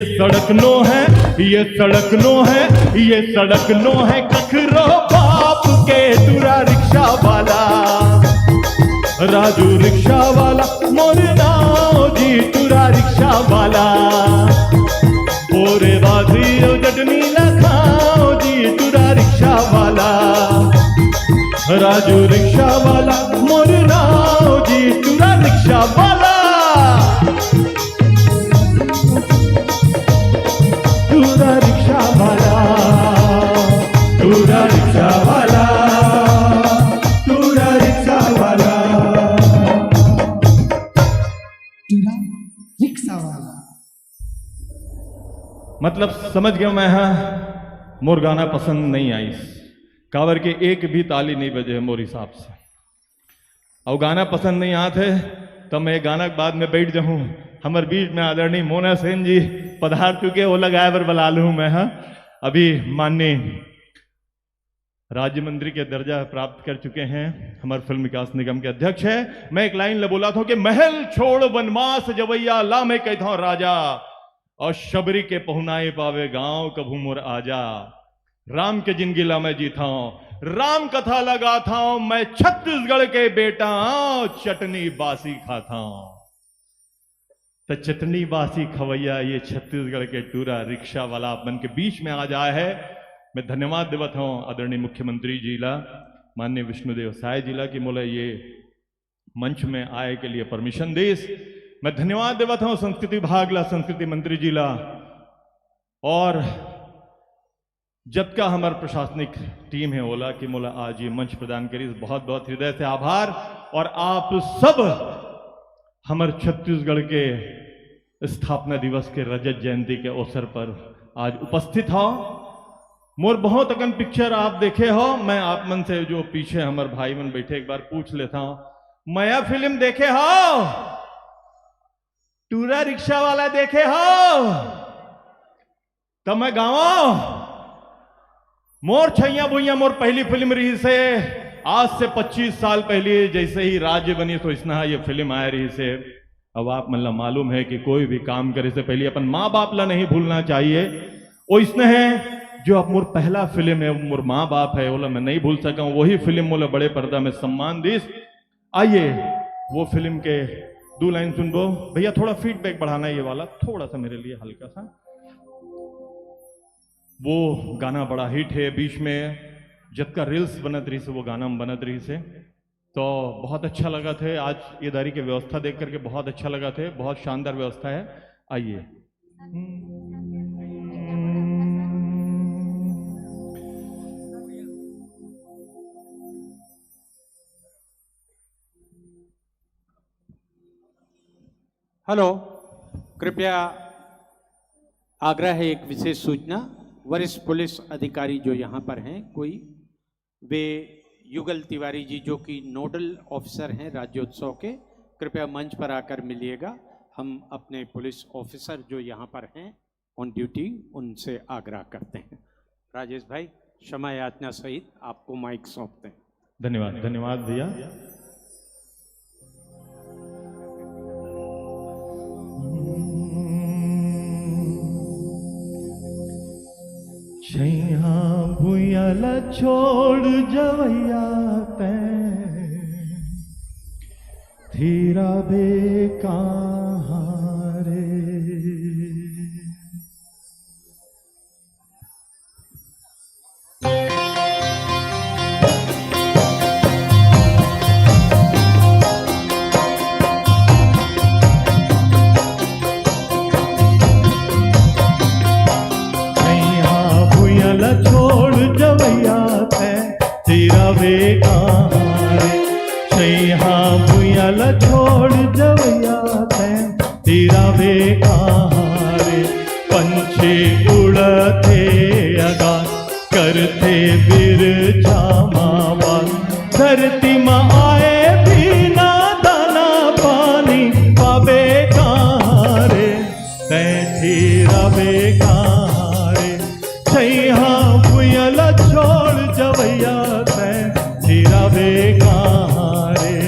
सड़क नो है, ये सड़क नो है, ये सड़क नो है कखरो बाप के तुरा रिक्शा वाला, राजू रिक्शा वाला मोर नाव जी तुरा रिक्शा वाला, बोरे बाजी चटनी लखाओ जी तुरा रिक्शा वाला, राजू रिक्शा वाला मोर नाव जी तुरा रिक्शा वाला, तुरा रिक्शा वाला, तुरा रिक्शा वाला, तुरा रिक्शा वाला, तुरा रिक्शा वाला। मतलब समझ गया मैं। हाँ, मोर गाना पसंद नहीं आई, कावर के एक भी ताली नहीं बजे है मोर हिसाब से, और गाना पसंद नहीं आते तो मैं गाना के बाद में बैठ जाऊं। हमारे बीच में आदरणीय मोना सेन जी पधार चुके, वो लगाए पर बुला लूं मैं। हाँ, अभी माननीय राज्य मंत्री के दर्जा प्राप्त कर चुके हैं, हमारे फिल्म विकास निगम के अध्यक्ष है। मैं एक लाइन बोला था कि महल छोड़ वनवास जवैया ला मैं कहता हूं राजा, और शबरी के पहुनाए पावे गांव कभू मोर आजा, राम के जिंदगी ला मैं जीता हूं, राम कथा लगा था मैं छत्तीसगढ़ के बेटा, चटनी बासी खाता हूं। तो चटनी बासी खवैया ये छत्तीसगढ़ के टूरा रिक्शा वाला मन के बीच में आ जाए है। मैं धन्यवाद देवत हूं आदरणीय मुख्यमंत्री जी ला, माननीय विष्णुदेव साय जी ला कि मोला ये मंच में आए के लिए परमिशन देस। मैं धन्यवाद देवत हूं संस्कृति विभाग ला, संस्कृति मंत्री जी ला, और जबका हमारे प्रशासनिक टीम है ओला कि मोला आज ये मंच प्रदान करी, बहुत बहुत हृदय से आभार। और आप सब हमारे छत्तीसगढ़ के स्थापना दिवस के रजत जयंती के अवसर पर आज उपस्थित हो। मोर बहुत अगन पिक्चर आप देखे हो, मैं आप मन से जो पीछे हमारे भाई मन बैठे एक बार पूछ लेता हूं, माया फिल्म देखे हो, टूरा रिक्शा वाला देखे हो, तो मैं गाँव मोर छैया भुइया मोर पहली फिल्म रही से आज से 25 साल पहले जैसे ही राज्य बनी तो इसना ये फिल्म आए रही से। अब आप मतलब मालूम है कि कोई भी काम करे से पहले अपन माँ बाप ला नहीं भूलना चाहिए। वो इसने है जो अब मोर पहला फिल्म है, मोर माँ बाप है, बोला मैं नहीं भूल सका हूँ, वही फिल्म मोला बड़े पर्दा में सम्मान दिस। आइए वो फिल्म के 2 लाइन सुनबो भैया, थोड़ा फीडबैक बढ़ाना ये वाला थोड़ा सा मेरे लिए हल्का सा। वो गाना बड़ा हिट है, बीच में जब का रील्स बनत रही से वो गाना बनत रही से, तो बहुत अच्छा लगा थे। आज ये दारी की व्यवस्था देख करके बहुत अच्छा लगा थे, बहुत शानदार व्यवस्था है। आइए हेलो, कृपया आग्रह है, एक विशेष सूचना, वरिष्ठ पुलिस अधिकारी जो यहाँ पर हैं कोई, वे युगल तिवारी जी जो कि नोडल ऑफिसर हैं राज्योत्सव के, कृपया मंच पर आकर मिलिएगा। हम अपने पुलिस ऑफिसर जो यहाँ पर हैं ऑन ड्यूटी उनसे आग्रह करते हैं। राजेश भाई क्षमा याचना सहित आपको माइक सौंपते हैं। धन्यवाद, धन्यवाद भैया। छैया भुयला छोड़ जवैया ते धीरा बे कहाँ रे, छोड़ जवैया थे तेरा वे कहाँ रे, छैया भुयला छोड़ जवैया थे तेरा वे कहाँ रे, पंछी उड़ते आगाज करते बिरछा मावाज, धरती माँ आए बिना दाना पानी पावे कहाँ रे, तेरा वे कहाँ रे, छैया भुयला छोड़ जवैया ते तेरा वे कहाँ रे।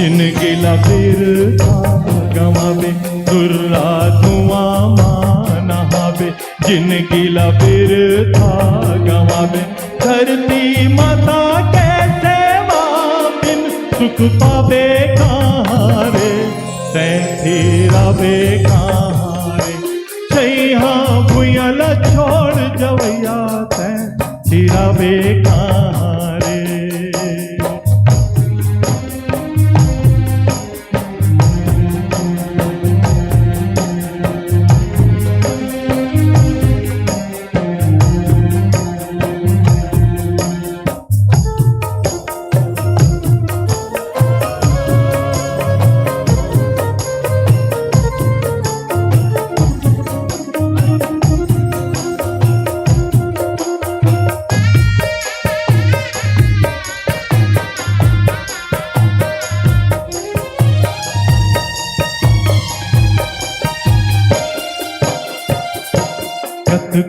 जिनकी लबीर था गवावे दुर्रा धुआं मानहावे जिनकी लबीर था गवावे धरती माता के सेवा बिन सुख पावे कहाँ रे तैरावे कहाँ रे छैया भुयल छोड़ जवैया तैरावे कहाँ रे।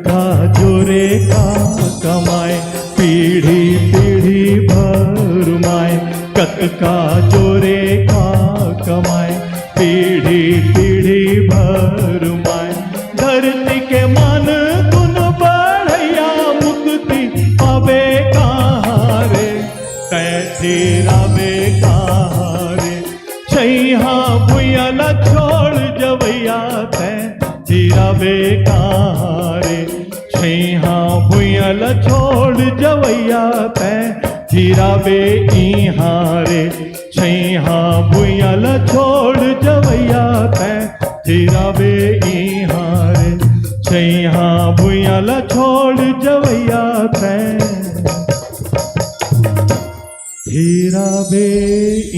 का जोरे का कमाए पीढ़ी पीढ़ी भर माए कत का जोरे का कमाए पीढ़ी पीढ़ी भर माए धरती के मन गुण बढ़ैया मुक्ति पावे कहाँ रे तैरावे कहाँ रे छैया भुयल छोड़ जवैया तैरावे कहाँ रे छैया भुयल छोड़ जवैया तैरावे इहाँ रे छैया भुयल छोड़ जवैया तैरावे इहाँ रे छैया भुयल छोड़ जवैया तैरावे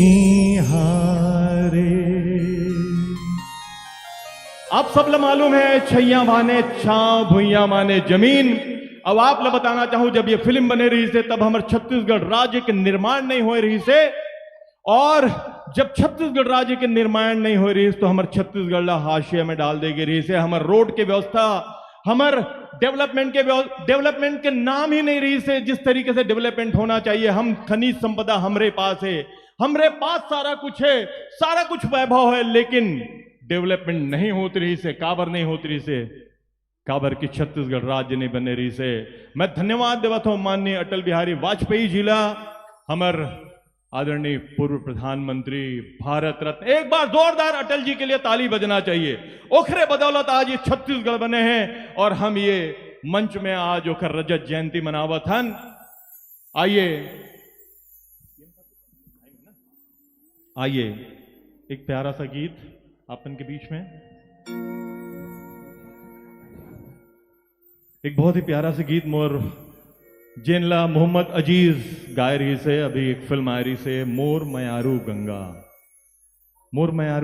इहाँ रे। आप सब लोग मालूम है छैया माने छांव भुइया माने जमीन। अब आप लोग बताना चाहूं जब ये फिल्म बने रही से तब हमारे छत्तीसगढ़ राज्य के निर्माण नहीं हो रही से और जब छत्तीसगढ़ राज्य के निर्माण नहीं हो रही तो हमारे छत्तीसगढ़ हाशिए में डाल देगी रही से हमारे रोड की व्यवस्था हमारे डेवलपमेंट के नाम ही नहीं रही से जिस तरीके से डेवलपमेंट होना चाहिए। हम खनिज संपदा हमरे पास है हमरे पास सारा कुछ है सारा कुछ वैभव है लेकिन डेवलपमेंट नहीं होती रही से काबर नहीं होती रही से काबर की छत्तीसगढ़ राज्य नहीं बने रही से। मैं धन्यवाद देवत हूं माननीय अटल बिहारी वाजपेयी जिला हमर आदरणीय पूर्व प्रधानमंत्री भारत रत्न एक बार जोरदार अटल जी के लिए ताली बजना चाहिए। ओखरे बदौलत आज ये छत्तीसगढ़ बने हैं और हम ये मंच में आज ओखर रजत जयंती मनावत हन। आइए एक प्यारा सा गीत अपन के बीच में एक बहुत ही प्यारा सा गीत मोर जेनला मोहम्मद अजीज गाय रही से अभी एक फिल्म आ रही से मोर मयारू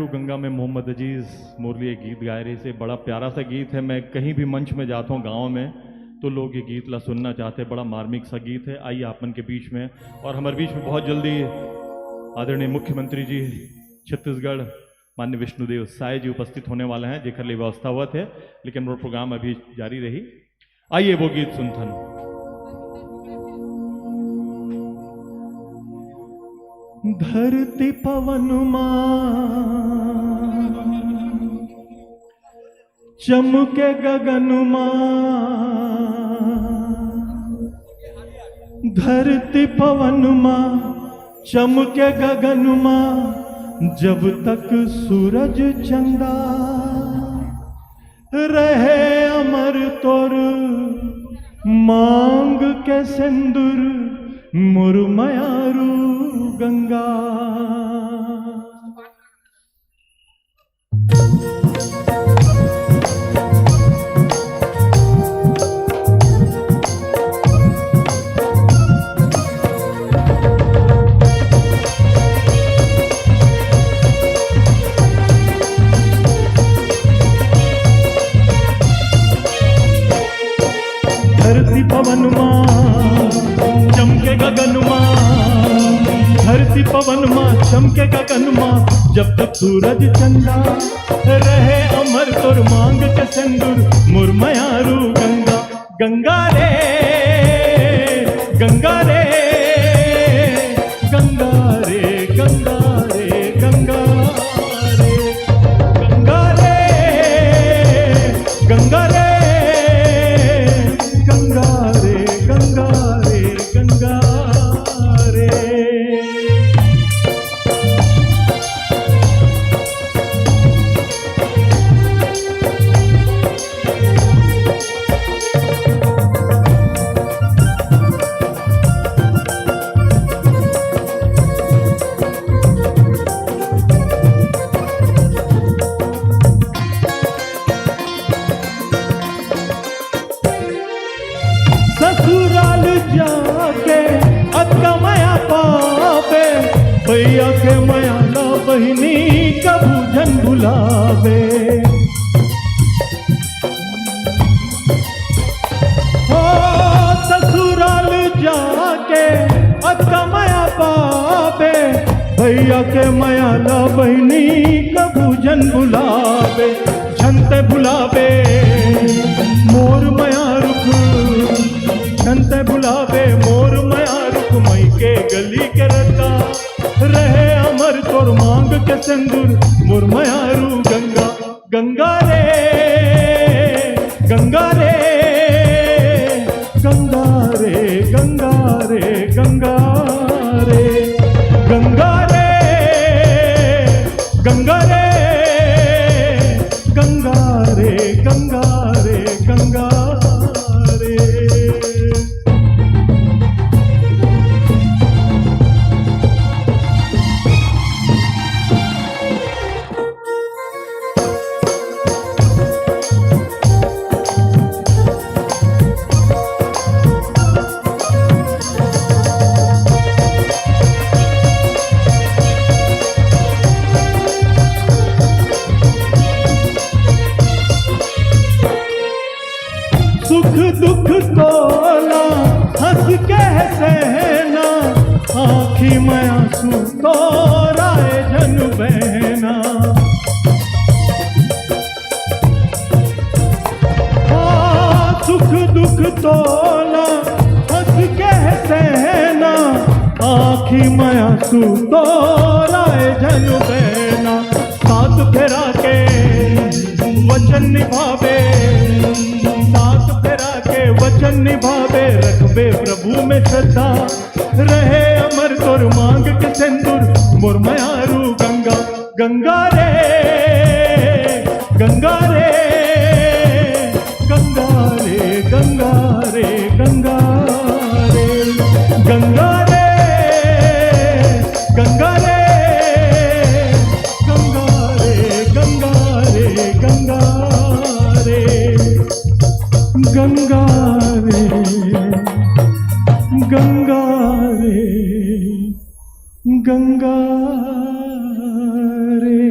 गंगा में मोहम्मद अजीज मोर लिए गीत गाय रही से बड़ा प्यारा सा गीत है। मैं कहीं भी मंच में जाता हूँ गांव में तो लोग ये गीत ला सुनना चाहते हैं। बड़ा मार्मिक सा गीत है। आइए अपन के बीच में और हमारे बीच में बहुत जल्दी आदरणीय मुख्यमंत्री जी छत्तीसगढ़ माननीय विष्णुदेव साय जी उपस्थित होने वाले हैं जेकर लिए व्यवस्था हुआ थे लेकिन वो प्रोग्राम अभी जारी रही। आइए वो गीत सुनथन। धरती पवन चमके गगन धरती पवन चमके गगन जब तक सूरज चंदा रहे अमर तोर मांग के सिंदूर मुरमयारू गंगा। धरती पवन चमके गगन धरती पवन चमके गगन जब तक सूरज चंदा रहे अमर तोर मांग के सिंदूर मुरमयारू गंगा। गंगा रे गंगा रे गंगा रे गंगा रे भैया के मयाला बहिनी कबू जन भुलावे। हो ससुराल जाके अकमया पावे, भैया के मयाला बहिनी कबू जन भुलावे। झंते भुलावे मोर मया रुख, झंते भुलावे मोर मया रुख, मई के गली के रता रहे अमर तोर मांग के सिंदूर, मोर मयारू गंगा गंगा रे गंगा रे गंगा रे गंगा रे गंगा रे गंगा रे गंगा रे गंगा रे गंगा रे गंगा रे। सुख दुख तोला हंस के सहना, आँखी में आंसू तोराए जन बहना। सुख दुख तोला हंस के सहना, आँखी में आंसू तोराए जन बहना। साथ फेरा के वचन निभावे, साथ फेरा के वचन निभावे, रखबे प्रभु में श्रद्धा रहे अमर तोर मांग के सिंदूर, मोर मयारू गंगा गंगा रे गंगा रे गंगा रे गंगा रे गंगा रे गंगा रे गंगा रे गंगा रे गंगा रे गंगा रे गंगा रे गंगा रे।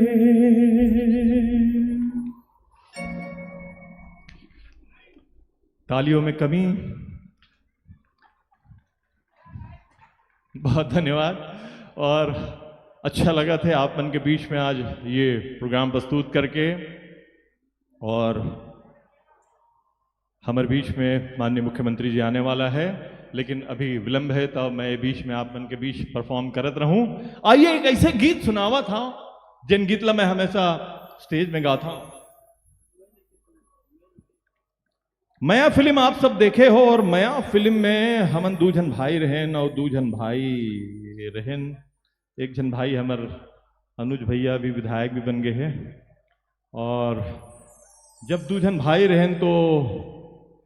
तालियों में कमी। बहुत धन्यवाद और अच्छा लगा थे आप मन के बीच में आज ये प्रोग्राम प्रस्तुत करके। और हमारे बीच में माननीय मुख्यमंत्री जी आने वाला है, लेकिन अभी विलंब है तो मैं बीच में आप मन के बीच परफॉर्म करत रहूं। आइए एक ऐसे गीत सुनावा था जिन गीतला मैं हमेशा स्टेज में गाता हूं। मया फिल्म आप सब देखे हो और मया फिल्म में हमन दू जन भाई रहेन और दू जन भाई रहेन। एक जन भाई हमार अनुज भैया भी विधायक भी बन गए हैं। और जब दू जन भाई रहेन तो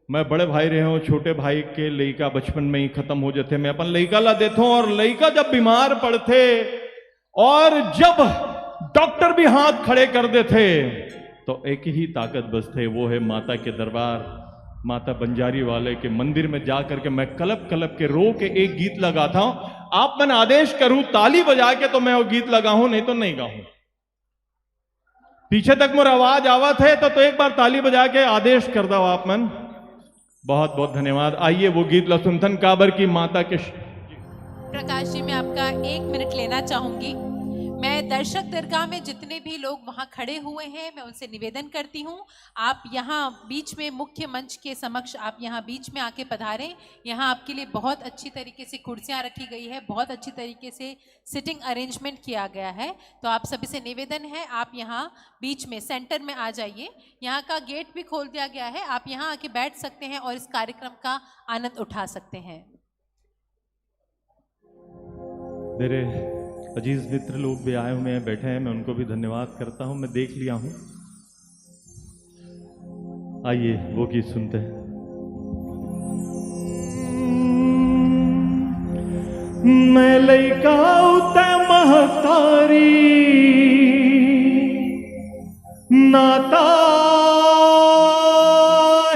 मैं बड़े भाई रहे हूँ, छोटे भाई के लड़का बचपन में ही खत्म हो जाते। मैं अपन लड़का ला देता हूँ और लड़का जब बीमार पड़ते और जब डॉक्टर भी हाथ खड़े कर देते तो एक ही ताकत बस थे, वो है माता के दरबार, माता बंजारी वाले के मंदिर में जाकर के मैं कलप कलप के रो के एक गीत लगाता हूं। आप मन आदेश करूं ताली बजा के तो मैं वो गीत लगाऊं, नहीं तो नहीं गाऊं। पीछे तक मोर आवाज आवत है तो एक बार ताली बजा के आदेश कर दो आप मन। बहुत बहुत धन्यवाद। आइए वो गीत ला सुनथन काबर की माता के। प्रकाश जी मैं आपका 1 मिनट लेना चाहूंगी। मैं दर्शक दरगाह में जितने भी लोग वहां खड़े हुए हैं मैं उनसे निवेदन करती हूं आप यहां बीच में मुख्य मंच के समक्ष आप यहां बीच में आके पधारें। यहां आपके लिए बहुत अच्छी तरीके से कुर्सियां रखी गई है, बहुत अच्छी तरीके से सिटिंग अरेंजमेंट किया गया है। तो आप सभी से निवेदन है आप यहां बीच में सेंटर में आ जाइए। यहाँ का गेट भी खोल दिया गया है, आप यहाँ आके बैठ सकते हैं और इस कार्यक्रम का आनंद उठा सकते हैं। मेरे अजीज मित्र लोग भी आए हुए हैं, बैठे हैं, मैं उनको भी धन्यवाद करता हूं। मैं देख लिया हूं। आइए वो गीत सुनते हैं। मैं लइका उते महतारी नाता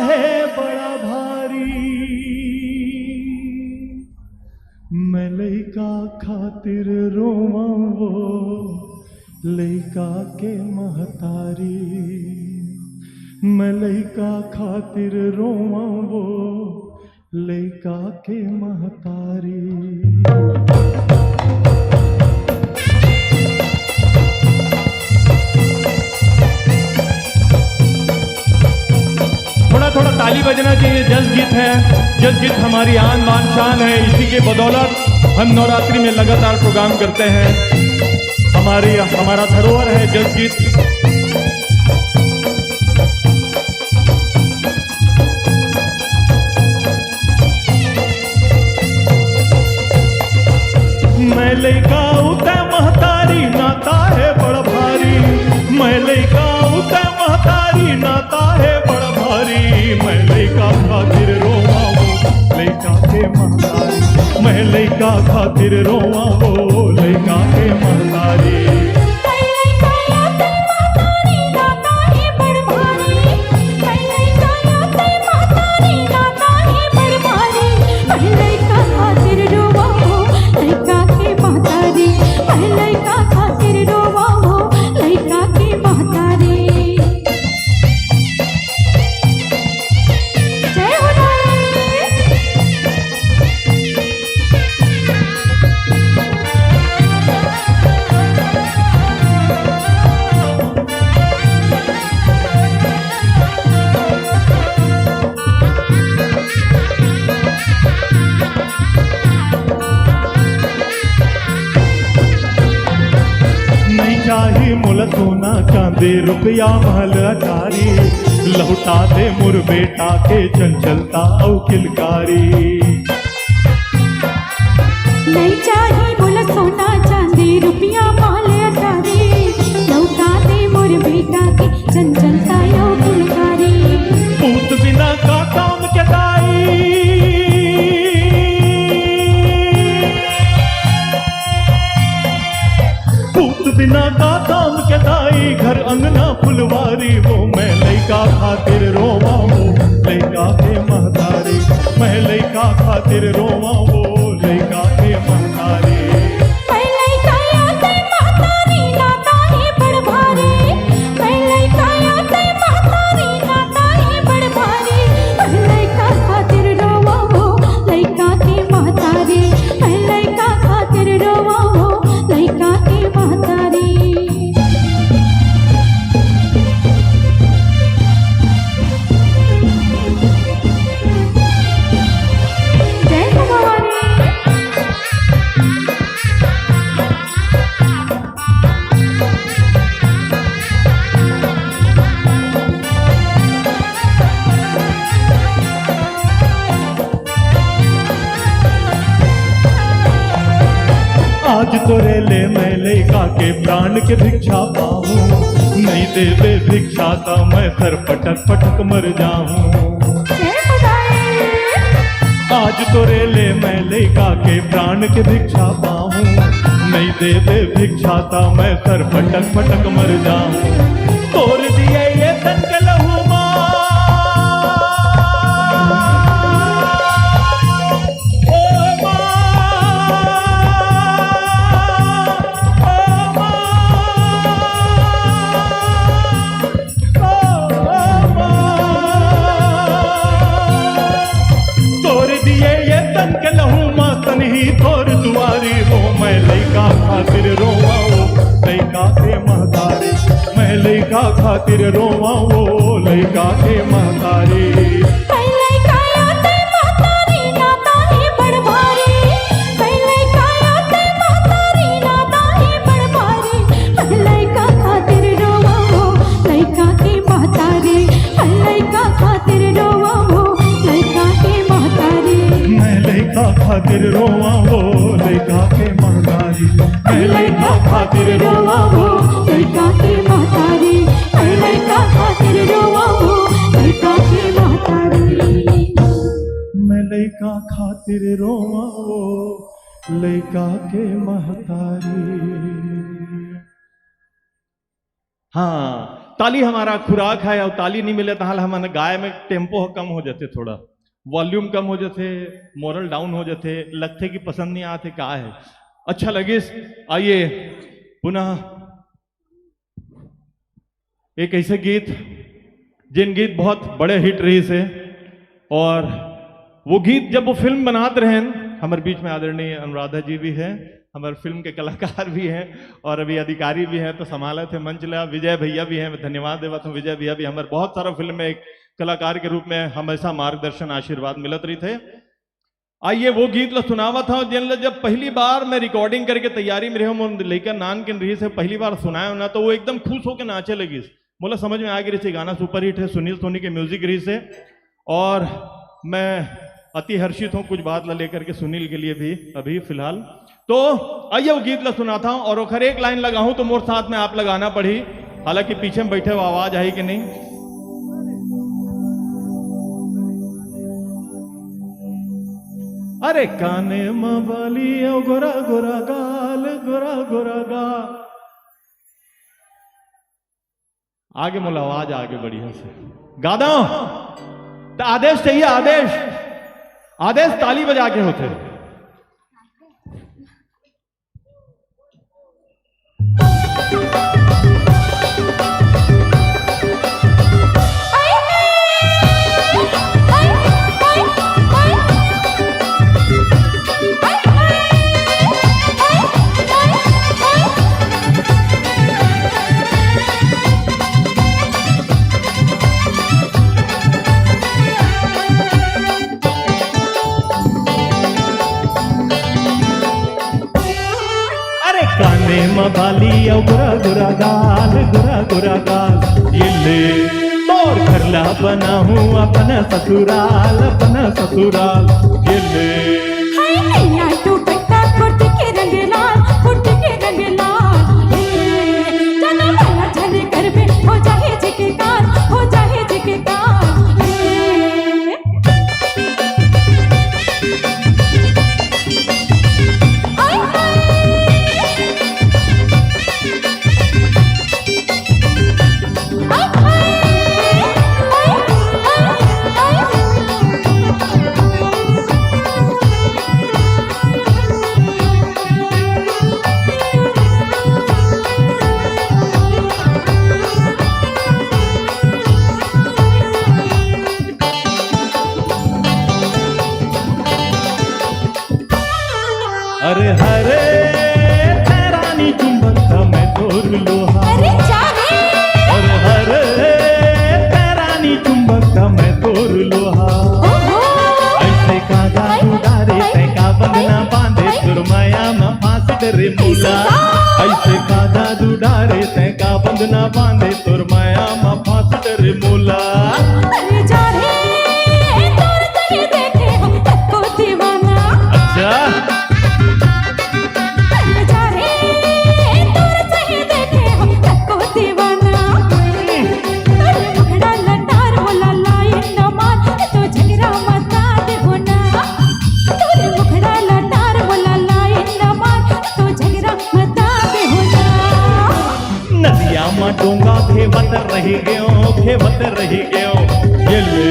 है बड़ा भारी। मैं लइका खा खातिर रोवा वो लइका के महतारी, मैं लइका खातिर रोवा वो लइका के महतारी। थोड़ा थोड़ा ताली बजना चाहिए। जस गीत है, जस गीत हमारी आन बान शान है। इसी के बदौलत हम नवरात्रि में लगातार प्रोग्राम करते हैं। हमारा धरोहर है जस गीत। मैं लइका उते महतारी नाता है बड़ भारी, मैं लइका उते महतारी नाता है बड़ भारी। मैं लइका खातिर रोवा वो लइका के महतारी, मैं लइका खातिर रोवा वो लइका के महतारी। मोल सोना चांदी रुपया महल अटारी, लौटा दे मुर बेटा के चंचलता औ किलकारी। नहीं चाहिए मोल सोना चांदी रुपया महल अटारी, लौटा दे मुर बेटा के चंचलता औ किलकारी। पूत बिना का काम के दाई, बिना का काम के दाई, घर अंगना फुलवारी। वो मैं लइका खातिर रोवा वो लइका के महतारी, मैं लइका खातिर रोवा वो लइका के महतारी। आज तोरे ले मैं लइका के प्राण के भिक्षा पाऊं, नहीं देवे भिक्षा तो मैं सर पटक पटक मर जाऊं। आज तोरे ले मैं लइका के प्राण के भिक्षा पाऊं, नहीं देवे भिक्षा तो मैं सर पटक पटक मर जाऊं। तोड़ दिए ये तन के लहू मां, ही तोर दुआरी। वो मैं लइका खातिर रोवा वो लइका के महतारी, मैं लइका खातिर रोवा वो लइका के महतारी। खातिर रोवा वो लइका के महतारी, मैं लइका खातिर रोवा वो लइका के महतारी, मैं लइका खातिर रोवा वो लइका के महतारी, मैं लइका खातिर रोवा वो लइका के महतारी। हाँ, ताली हमारा खुराक है और ताली नहीं मिले तो हाल हमारे गाय में टेम्पो कम हो जाते, थोड़ा वॉल्यूम कम हो जाते, मोरल डाउन हो जाते, लगते कि पसंद नहीं आते का है। अच्छा लगे। आइए पुनः एक ऐसे गीत जिन गीत बहुत बड़े हिट रही से, और वो गीत जब वो फिल्म बनाते रहे, हमारे बीच में आदरणीय अनुराधा जी भी हैं, हमारे फिल्म के कलाकार भी हैं और अभी अधिकारी भी हैं, तो संभाले थे मंच ला। विजय भैया भी हैं, मैं धन्यवाद देवा हूँ। विजय भैया भी हमारे बहुत सारा फिल्म में एक कलाकार के रूप में हमेशा मार्गदर्शन आशीर्वाद मिलत रही थे। आइए वो गीत ला सुनावा था जिन जब पहली बार मैं रिकॉर्डिंग करके तैयारी में रही लेकर नान के रही से पहली बार सुनाया ना, तो वो एकदम खुश होकर नाचे लगी। बोला समझ में आ गई रही, गाना सुपर हिट है, सुनील सोनी के म्यूजिक रही से, और मैं अति हर्षित हूँ कुछ बात ला लेकर के सुनील के लिए भी अभी फिलहाल। तो आइए वो गीत ला सुनाता हूँ, और अगर एक लाइन लगाऊं तो मोर साथ में आप लगाना पड़ी, हालांकि पीछे में बैठे वो आवाज आई कि नहीं। अरे काने में बाली गोरा गोरा गाल, गोरा गोरा गाल, आगे मोला आवाज आगे बढ़िया से गा दो। तो आदेश चाहिए, आदेश, आदेश ताली बजा के होते। काने में बाली और गुरा गुरा गाल, गुरा गुरा गाल, ये ले तोर घरला बना हूँ अपना ससुराल, अपना ससुराल, ये ले। हाय नैया तू बेटा फुट के रंग लाल, फुट के रंग लाल, जाना वाला जाने कर में हो जाए जिके कार, हो जाए जिके कार। अरे हरे तेरानी चुंबकता मैं तोर लोहा, अरे जाने, अरे हरे तेरानी चुंबकता मैं तोर लोहा, ऐसे कागा उडारे तैका बंधना बांधे सुरमाया में फांस करे मूला, ऐसे कागा उडारे तैका बंधना बांधे सुरमाया में फांस करे मूला। अरे जाने तोर कहीं देखे हम तको दीवाना। अच्छा डोंगा खेवत रही गयो, ये ले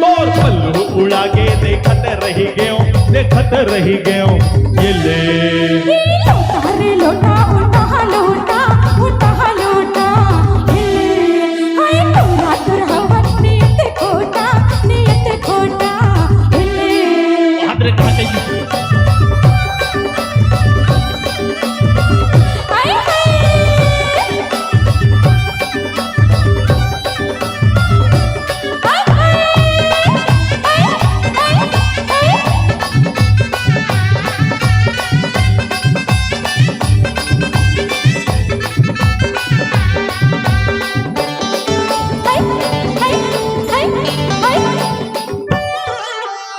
तोर पल्लू उड़ा के देखत रही गयो, ये ले। लोटा रे लोटा उठा लोटा, उठा लोटा, हाय तोरा तोर हवा नियत खोटा, नियत खोटा, आदर कहते हैं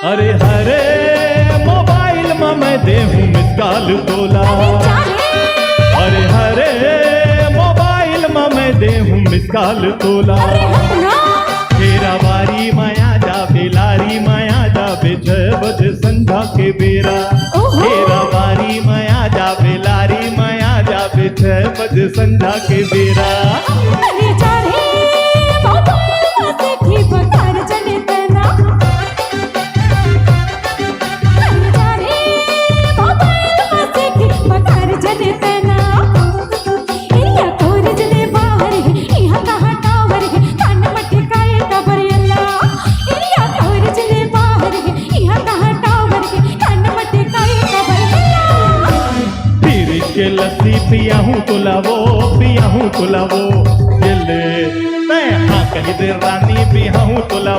अरे हरे मोबाइल में मैं देहूं मिसकाल तोला, अरे हरे मोबाइल में मैं देहूं मिसकाल तोला, तेरा बारी माया जा बेलारी माया जा बे 6 बजे संध्या के बेरा, तेरा बारी माया जा बेलारी माया जा बे 6 बजे संध्या के बेरा। अरे जा रे मोबाइल में देखी बकार जने तेरा, अरे जा रे मोबाइल में देखी पिया हूँ तुला वो ये ले मैं हाँ कही दे रानी पिया हूँ तुला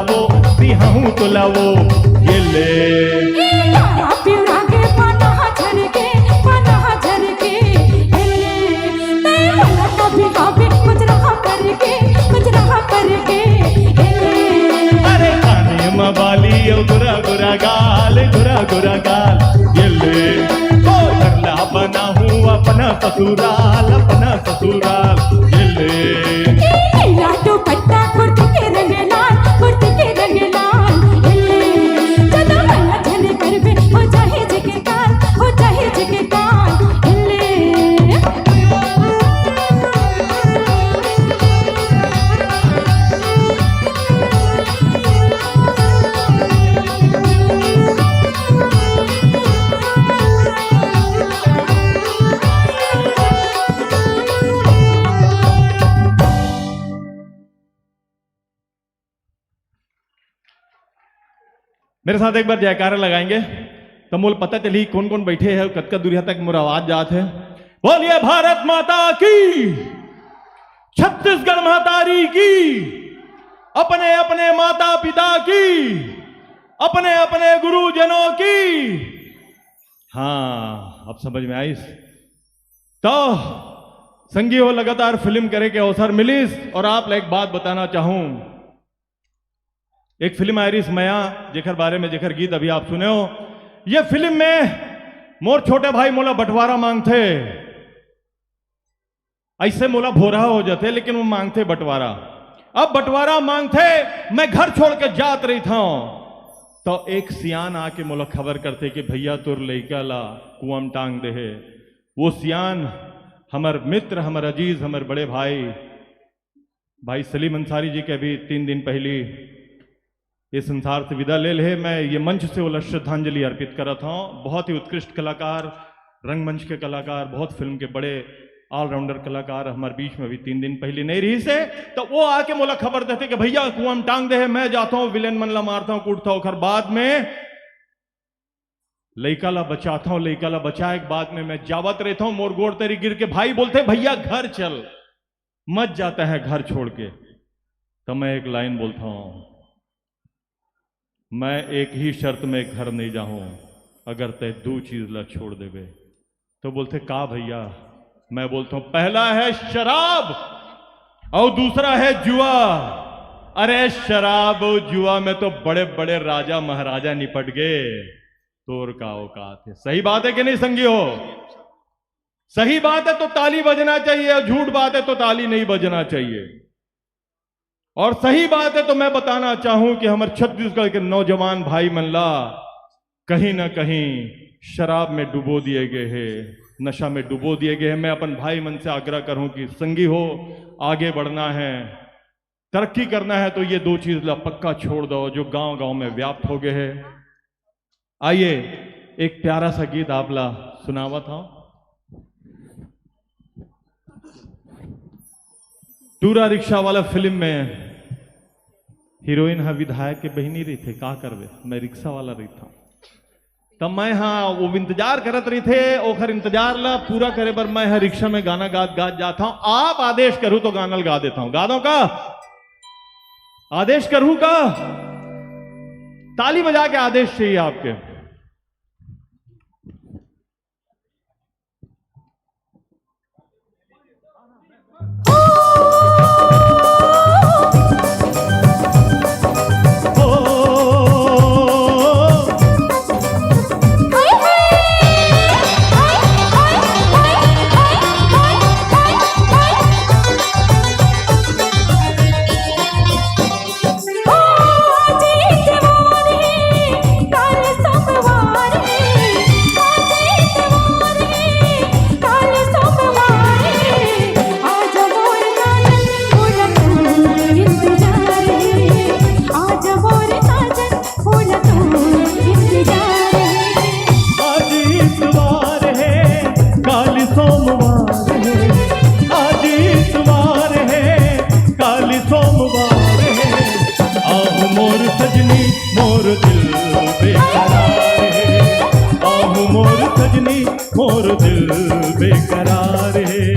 वो ये ले यारा प्यारा के पनाह झरके ते वाला कभी कुछ रहा करके अरे काने मवाली गुरा गुरा गाल ये ले तो करला बना हूँ अपना ससुराल ये ले नीला दुपट्टा कुर्ती के रंग लाल जदा वाला झले करबे हो जाए जगे काल मेरे साथ एक बार जयकारा लगाएंगे तो मोल पता चली कौन कौन बैठे हैं कतका दूरिया तक मोर आवाज जात है। बोलिए भारत माता की, छत्तीसगढ़ महतारी की, अपने अपने माता पिता की, अपने अपने गुरुजनों की। हाँ अब समझ में आई। तो संगी हो लगातार फिल्म करे के अवसर मिलिस और आप एक बात बताना चाहूं। एक फिल्म आई रही मया जेखर बारे में जेखर गीत अभी आप सुने हो। ये फिल्म में मोर छोटे भाई मोला बंटवारा मांगते, ऐसे मोला भोरा हो जाते लेकिन वो मांगते बंटवारा। अब बंटवारा मांगते मैं घर छोड़ के जात रही था तो एक सियान आके मोला खबर करते कि भैया तुर लइका ला कुआं टांग दे है। वो सियान हमार मित्र, हमार अजीज, हमारे बड़े भाई सलीम अंसारी जी के अभी 3 दिन पहले ये संसार से विदा ले ले। मैं ये मंच से वो श्रद्धांजलि अर्पित कर रहा था। बहुत ही उत्कृष्ट कलाकार, रंगमंच के कलाकार, बहुत फिल्म के बड़े ऑलराउंडर कलाकार हमारे बीच में भी 3 दिन पहले नहीं रही से। तो वो आके मोला खबर देते कि भैया कुआं टांग दे है। मैं जाता हूँ विलेन मन ला मारता हूँ कूटता हूँ। बाद में लइका ला बचाता हूँ, लइका ला बचाए बाद में मैं जावत रहता हूँ। मोर गोड़ तेरी गिर के भाई बोलते भैया घर चल, मत जाता है घर छोड़ के। तो मैं एक लाइन बोलता हूँ, मैं एक ही शर्त में घर नहीं जाऊं, अगर तय 2 चीज ला छोड़ देवे। तो बोलते का भैया? मैं बोलता हूं पहला है शराब और दूसरा है जुआ। अरे शराब और जुआ में तो बड़े बड़े राजा महाराजा निपट गए, तोर का औकात है। सही बात है कि नहीं संगी हो? सही बात है तो ताली बजना चाहिए और झूठ बात है तो ताली नहीं बजना चाहिए। और सही बात है तो मैं बताना चाहूं कि हमारे छत्तीसगढ़ के नौजवान भाई मनला कहीं ना कहीं शराब में डुबो दिए गए हैं, नशा में डुबो दिए गए हैं। मैं अपन भाई मन से आग्रह करूं कि संगी हो, आगे बढ़ना है, तरक्की करना है तो ये 2 चीज ला पक्का छोड़ दो जो गांव गांव में व्याप्त हो गए हैं। आइए एक प्यारा सा गीत आप ला सुनावा था। टूरा रिक्शा वाला फिल्म में हीरोइन है विधायक के बहनी रही थे, का करवे मैं रिक्शा वाला रही था। तब मैं हाँ वो इंतजार करत रही थे, ओखर इंतजार ला पूरा करे पर मैं हाँ रिक्शा में गाना गा जाता हूं। आप आदेश करूं तो गाना गा देता हूं। गा दो का आदेश करूं का? ताली बजा के आदेश चाहिए आपके। मोर दिल बेकरार है, आह मोर सजनी मोर दिल बेकरार है।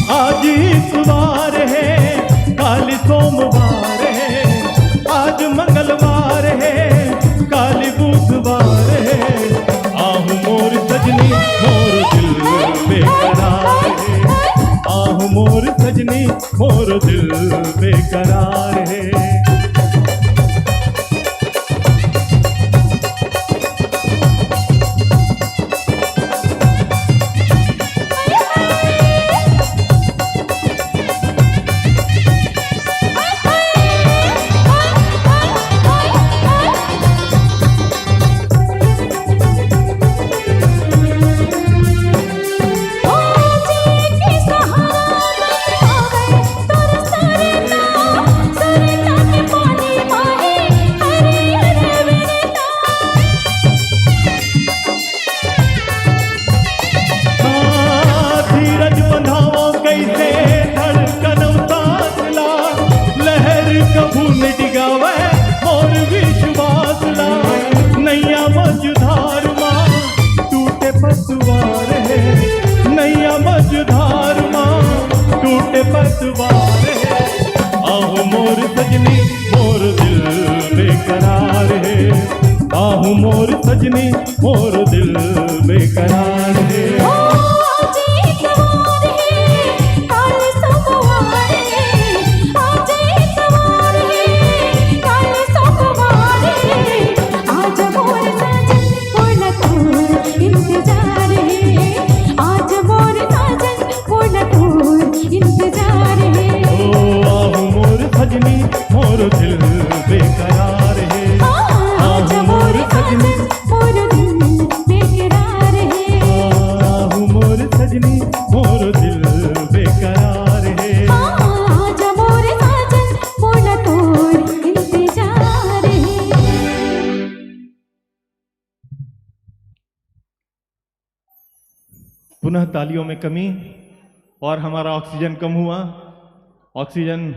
आज इतवार है, काली सोमवार है, आज मंगलवार है, काली बुधवार है। आहू मोर सजनी मोर दिल बेकरार है। आहू मोर सजनी मोर दिल बेकरार है। आहू मोर सजनी मोर दिल बेकरार है। आहू मोर सजनी मोर दिल बेकरार है। मोर दिल बेकरार है। आहू मोर सजनी मोर दिल बेकरार है। आहू मोर सजनी मोर दिल बेकरार है। आज मोर साजन मोर तोर इंतजार है। पुनः तालियों में कमी और हमारा ऑक्सीजन कम हुआ। ऑक्सीजन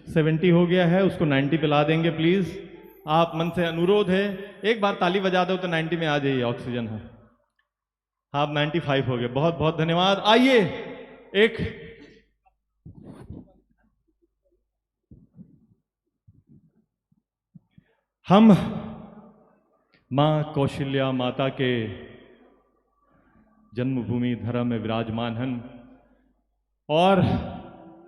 70 हो गया है, उसको 90 पे ला देंगे प्लीज। आप मन से अनुरोध है, एक बार ताली बजा दो तो 90 में आ जाइए ऑक्सीजन है। आप 95 हो गए, बहुत बहुत धन्यवाद। आइए एक हम मां कौशल्या माता के जन्मभूमि धरा में विराजमान हन और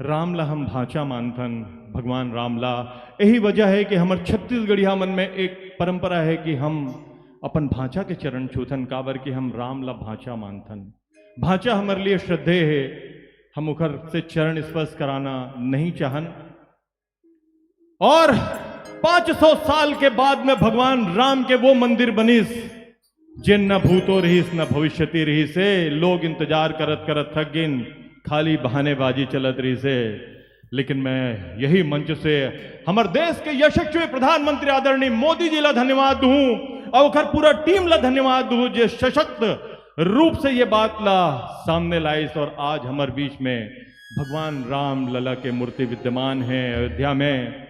रामला हम भाचा मानथन, भगवान रामला। यही वजह है कि हमारे छत्तीसगढ़िया मन में एक परंपरा है कि हम अपन भाचा के चरण छूथन, काबर कि हम रामला भाचा मानथन। भाचा हमारे लिए श्रद्धे है, हम उखर से चरण स्पर्श कराना नहीं चाहन। और 500 साल के बाद में भगवान राम के वो मंदिर बनीस जिन न भूतो रहीस न भविष्यति रही से। लोग इंतजार करत करत थक गिन, खाली बहानेबाजी चलत रही से। लेकिन मैं यही मंच से हमारे देश के यशस्वी प्रधानमंत्री आदरणीय मोदी जी ला धन्यवाद दूं और उखर पूरा टीम ला धन्यवाद दूं जो सशक्त रूप से ये बात ला सामने लाइस। और आज हमारे बीच में भगवान राम लला के मूर्ति विद्यमान है अयोध्या में।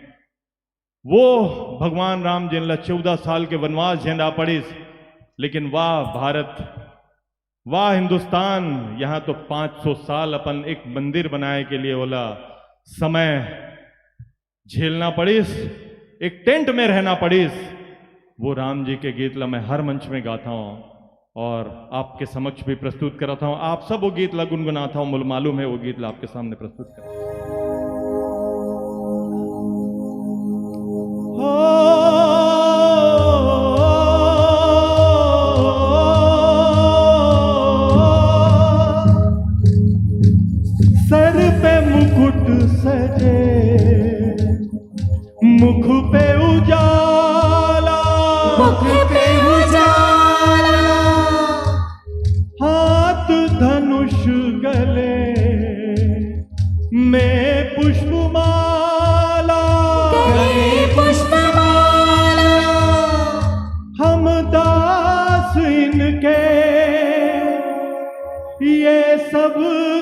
वो भगवान राम जिनला 14 साल के वनवास झेंडा पड़िस, लेकिन वाह भारत, वाह हिंदुस्तान, यहां तो 500 साल अपन एक मंदिर बनाए के लिए बोला समय झेलना पड़िस, एक टेंट में रहना पड़िस। वो राम जी के गीत ला मैं हर मंच में गाता हूं। और आपके समक्ष भी प्रस्तुत कर रहा हूं। आप सब वो गीत गुनगुनाता हूं, मुझे मालूम है वो गीत आपके सामने प्रस्तुत कर। सर पे मुकुट सजे, मुख पे उजाला, मुख पे उजाला, हाथ धनुष गले में पुष्पमाला, गले पुष्पमाला, हम दास इनके ये सब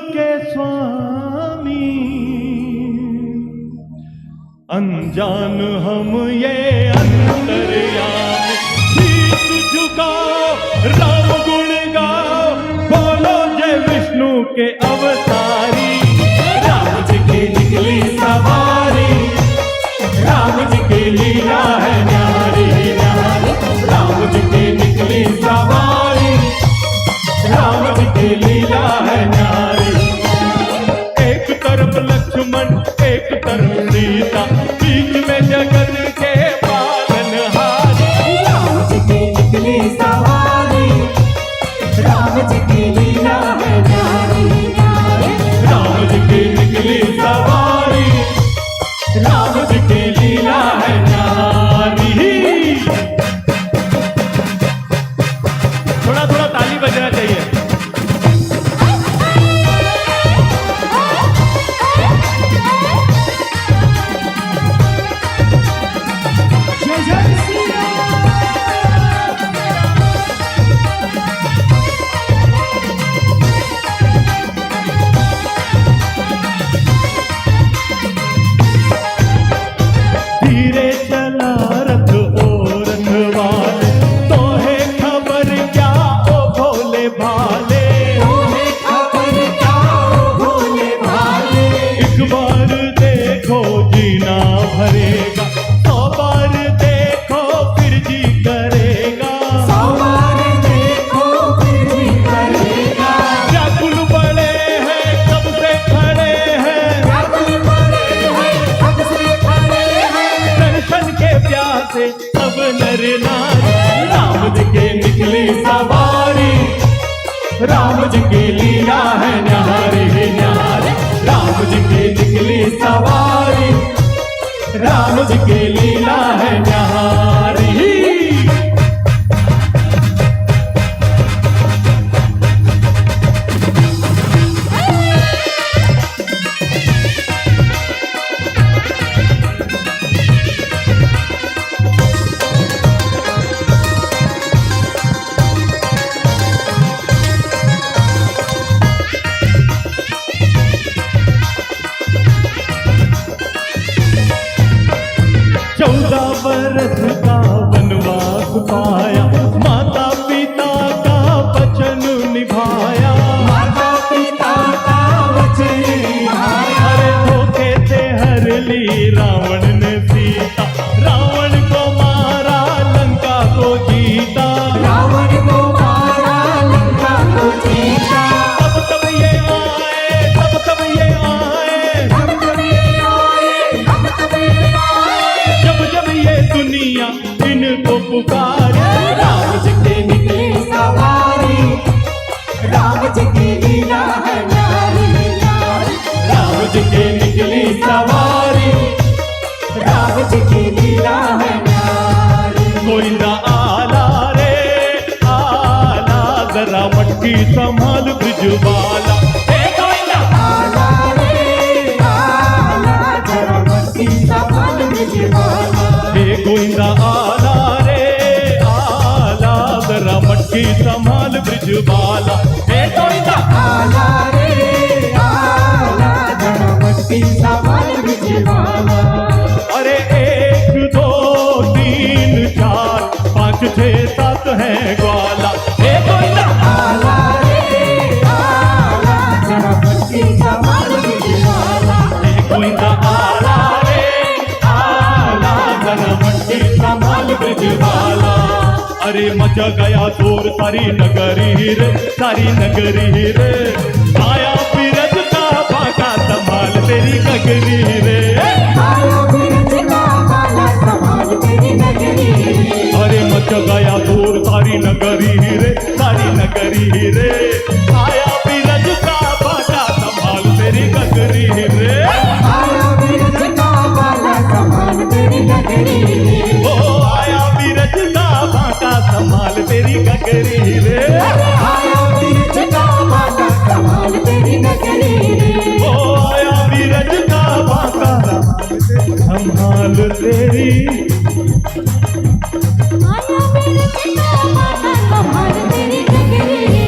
के स्वामी, अनजान हम ये अंतर्यामी। शीश झुकाओ, राम गुण गाओ, बोलो जय विष्णु के अवतारी। राम जी की निकली सवारी, राम जी की लीला है न्यारी न्यारी। राम जी की निकली सवारी, राम जी की लीला है न्यारी। एक तरफ लक्ष्मण, एक तरफ सीता, बीच में जगत के पालनहारी। राम जी की निकली सवारी, राम जी की लीला है न्यारी न्यारी। राम जी की निकली सवारी, राम जी की लीला है न्यारी। थोड़ा थोड़ा ताली बजना चाहिए। जय जय श्री राम। धीरे चला रथ ओ रखवाले, तो है खबर क्या ओ भोले भाले। तुम्हें खबर क्या हो भोले भाले। एक बार देखो जीना भरेगा, 100 बार देखो फिर जी करेगा। सवार देखो फिर भी करेगा। व्याकुल बड़े हैं कब से खड़े हैं, व्याकुल पड़े हैं, अब से खड़े हैं। दर्शन के प्यासे सब नर नारी। राम जी के निकली सवारी, राम जी की लीला है न्यारी न्यारी। राम जी की निकली सवारी, राम जी की लीला है न्यारी। बरस का वनवास पाया, माता पिता का वचन निभाया। माता पिता का वचन निभाया। अरे धोखे से हर ली रावण ने सीता, रावण को मारा लंका को जीता। रावण को मारा लंका को जीता। तब ये आए, तब ये आए, अब ये आए, अब ये आए। जब ये दुनिया इनको पुकारे। राम जी की निकली सवारी, राम जी की लीला है न्यारी न्यारी। राम जी की निकली सवारी, राम जी की लीला है न्यारी। गोविंदा आला रे आला, जरा मटकी संभाल ब्रिजवाला। हे गोविंदा आला रे आला, जरा मस्ती संभाल ब्रिजवाला। हे गोविंदा आला रे आला, जरा मटकी संभाल ब्रिजवाला। हे गोविंदा आला रे आला, जरा मस्ती संभाल ब्रिजवाला। अरे 1 2 3 4 5 6 7 है ग्वाला। हे गोविंदा आला रे आला, जरा मस्ती संभाल ब्रिजवाला। हे गोविंदा आला रे आला, जरा मटकी संभाल ब्रिजवाला। अरे अरे मच गया शोर सारी नगरी रे, सारी नगरी रे। आया बीरज का बाका संभाल तेरी गगरी रे। आया बीरज का बाला संभाल तेरी नगरी रे। अरे मच गया शोर सारी नगरी रे, सारी नगरी रे। आया बीरज का बाका संभाल तेरी गगरी रे। आया बीरज का बाला संभाल तेरी नगरी रे। ओ आया बीरज का बाका संभाल तेरी गगरी रे। आया बीरज का बाला संभाल तेरी नगरी रे। ओ आया बीरज का बाका संभाल तेरी। आया बीरज का बाला संभाल तेरी नगरी रे।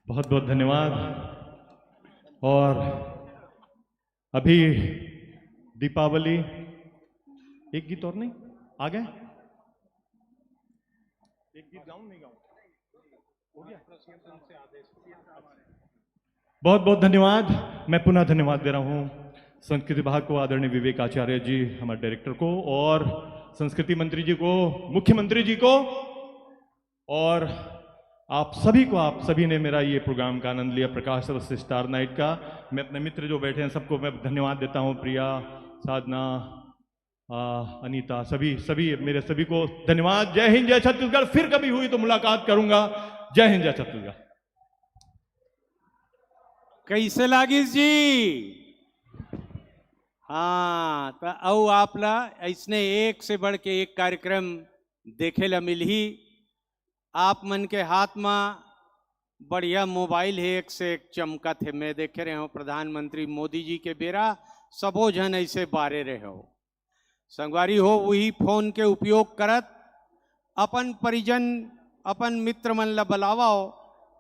बहुत बहुत धन्यवाद। और अभी दीपावली, एक गीत और नहीं आ गए? एक गीत गाऊं नहीं गाऊं? हो गया? बहुत बहुत धन्यवाद। मैं पुनः धन्यवाद दे रहा हूं संस्कृति विभाग को, आदरणीय विवेक आचार्य जी हमारे डायरेक्टर को, और संस्कृति मंत्री जी को, मुख्यमंत्री जी को, और आप सभी को। आप सभी ने मेरा ये प्रोग्राम का आनंद लिया, प्रकाश अवस्थी स्टार नाइट का। मैं अपने मित्र जो बैठे हैं सबको मैं धन्यवाद देता हूँ। प्रिया, साधना, अनीता, सभी मेरे सभी को धन्यवाद। जय हिंद, जय छत्तीसगढ़। फिर कभी हुई तो मुलाकात करूंगा। जय हिंद, जय छत्तीसगढ़। कैसे लागिस जी? हाँ, तो औ आपला ऐसने एक से बढ़ के एक कार्यक्रम देखे ला मिलही। आप मन के हाथ में बढ़िया मोबाइल है, एक से एक चमकत है। मैं देखे रहे हूँ प्रधानमंत्री मोदी जी के बेरा सबो जन ऐसे बारे रहे हो। संगवारी हो वही फोन के उपयोग करत अपन परिजन, अपन मित्र मन ला बुलावाओ।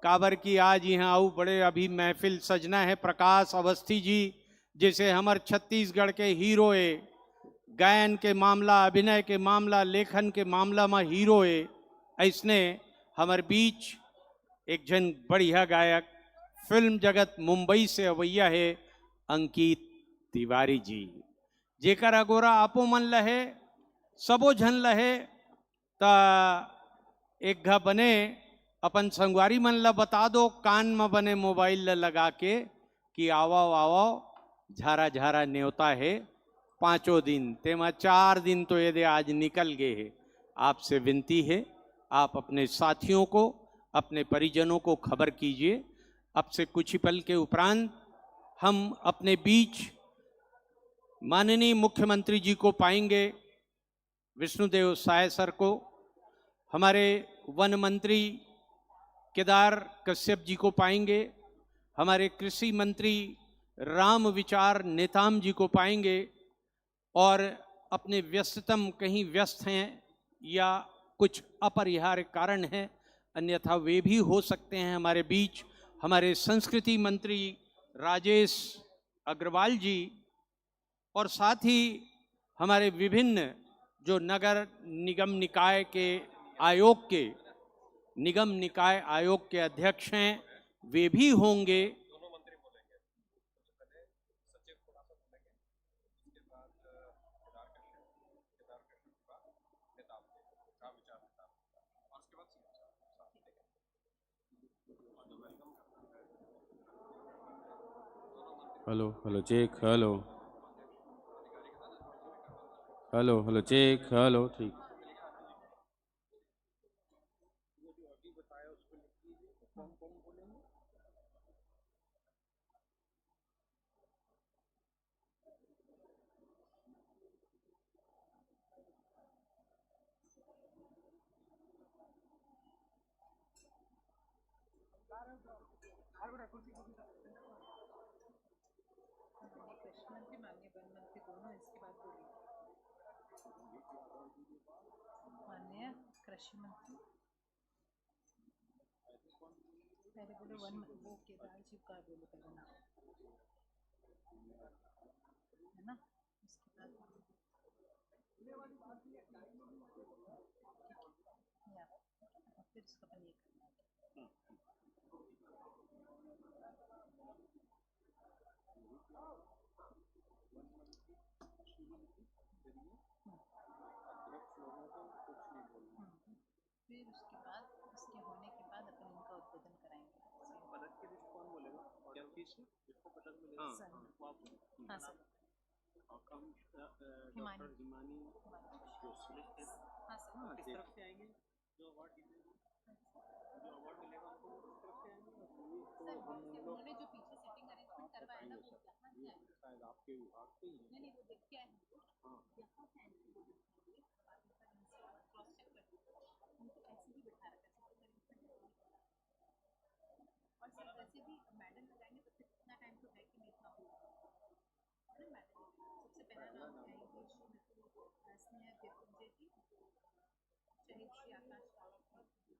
काबर की आज यहाँ आऊ बड़े अभी महफिल सजना है। प्रकाश अवस्थी जी जैसे हमार छत्तीसगढ़ के हीरो है, गायन के मामला, अभिनय के मामला, लेखन के मामला में हीरो है। ऐसने हमारे बीच एक जन बढ़िया गायक, फिल्म जगत मुंबई से अवैया है अंकित तिवारी जी, जेकर अगोरा आपो मन लहे, सबो झन लहे। ता एक घा बने अपन संगवारी मन ला बता दो, कान में बने मोबाइल ला लगा के कि आओ आओ, झारा झारा न्योता है 5 दिन, तेमा 4 दिन तो यदि आज निकल गए है। आपसे विनती है, आप अपने साथियों को, अपने परिजनों को खबर कीजिए। अब से कुछ ही पल के उपरांत हम अपने बीच माननीय मुख्यमंत्री जी को पाएंगे, विष्णुदेव साय सर को, हमारे वन मंत्री केदार कश्यप जी को पाएंगे, हमारे कृषि मंत्री राम विचार नेताम जी को पाएंगे, और अपने व्यस्ततम कहीं व्यस्त हैं या कुछ अपरिहार्य कारण है, अन्यथा वे भी हो सकते हैं हमारे बीच, हमारे संस्कृति मंत्री राजेश अग्रवाल जी, और साथ ही हमारे विभिन्न जो नगर निगम निकाय के आयोग के निगम निकाय आयोग के अध्यक्ष हैं, वे भी होंगे। Hello hello check, hello hello hello check, hello ठीक। माननीय कृषि मंत्री पहले बोले वन वो केदार जी का बोलो करना है ना, उसके बाद फिर इसका अपन ये करना। हाँ सर। हिमानी। हाँ सर। उन्होंने जो पीछे सिटिंग अरेंजमेंट करवाया ना वो यहाँ से आए। शायद आपके विभाग से ही है। नहीं वो देख के आए हैं। यहाँ से आए हैं। क्रॉस चेक कर उनको ऐसे ही बिठा रखा है सिटिंग अरेंजमेंट। और सर वैसे भी मेडल लगाएंगे तो फिर इतना टाइम तो है कि नहीं इतना होगा ना मेडल। सबसे पहला नाम आएंगे श्रीमती स्नेहा विपुंजे जी, शहीद श्री आकाश रावत जी।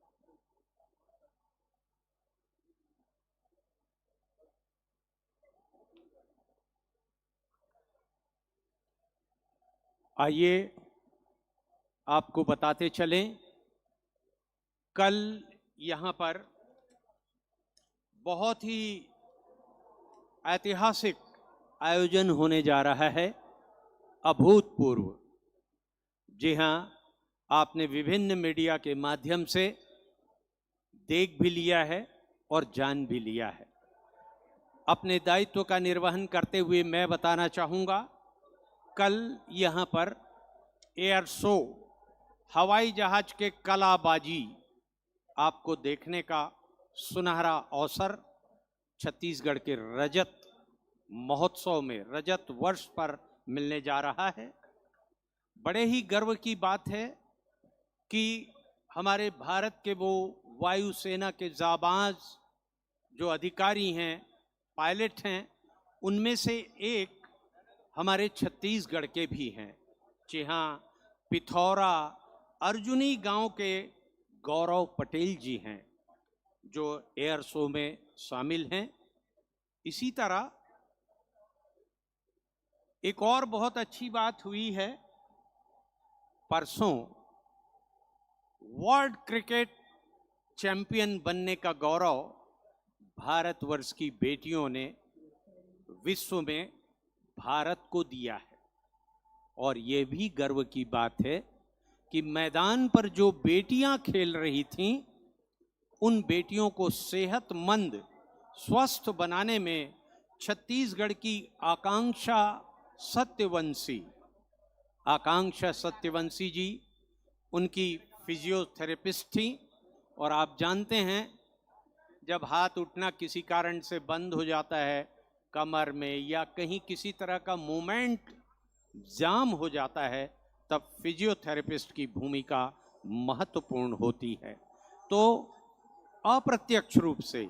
आइए आपको बताते चलें, कल यहाँ पर बहुत ही ऐतिहासिक आयोजन होने जा रहा है, अभूतपूर्व। जी हाँ, आपने विभिन्न मीडिया के माध्यम से देख भी लिया है और जान भी लिया है। अपने दायित्व का निर्वहन करते हुए मैं बताना चाहूँगा, कल यहाँ पर एयर शो, हवाई जहाज के कलाबाजी आपको देखने का सुनहरा अवसर छत्तीसगढ़ के रजत महोत्सव में, रजत वर्ष पर मिलने जा रहा है। बड़े ही गर्व की बात है कि हमारे भारत के वो वायुसेना के जाबाज जो अधिकारी हैं, पायलट हैं, उनमें से एक हमारे छत्तीसगढ़ के भी हैं। जी हाँ, पिथौरा अर्जुनी गांव के गौरव पटेल जी हैं जो एयर शो में शामिल हैं। इसी तरह एक और बहुत अच्छी बात हुई है, परसों वर्ल्ड क्रिकेट चैंपियन बनने का गौरव भारतवर्ष की बेटियों ने विश्व में भारत को दिया है। और ये भी गर्व की बात है कि मैदान पर जो बेटियां खेल रही थीं, उन बेटियों को सेहतमंद, स्वस्थ बनाने में छत्तीसगढ़ की आकांक्षा सत्यवंशी जी, उनकी फिजियोथेरेपिस्ट थी। और आप जानते हैं, जब हाथ उठना किसी कारण से बंद हो जाता है, कमर में या कहीं किसी तरह का मूवमेंट जाम हो जाता है, तब फिजियोथेरेपिस्ट की भूमिका महत्वपूर्ण होती है। तो अप्रत्यक्ष रूप से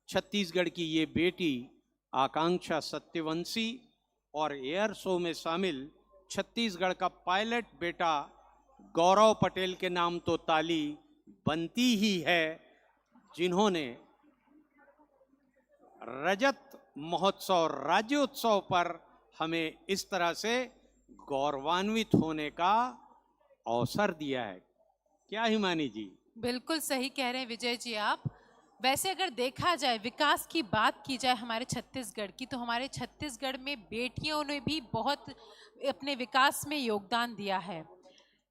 छत्तीसगढ़ की ये बेटी आकांक्षा सत्यवंशी और एयर शो में शामिल छत्तीसगढ़ का पायलट बेटा गौरव पटेल के नाम तो ताली बनती ही है, जिन्होंने रजत महोत्सव, राज्योत्सव पर हमें इस तरह से गौरवान्वित होने का अवसर दिया है। क्या हिमानी जी? बिल्कुल सही कह रहे हैं विजय जी आप। वैसे अगर देखा जाए, विकास की बात की जाए हमारे छत्तीसगढ़ की, तो हमारे छत्तीसगढ़ में बेटियों ने भी बहुत अपने विकास में योगदान दिया है।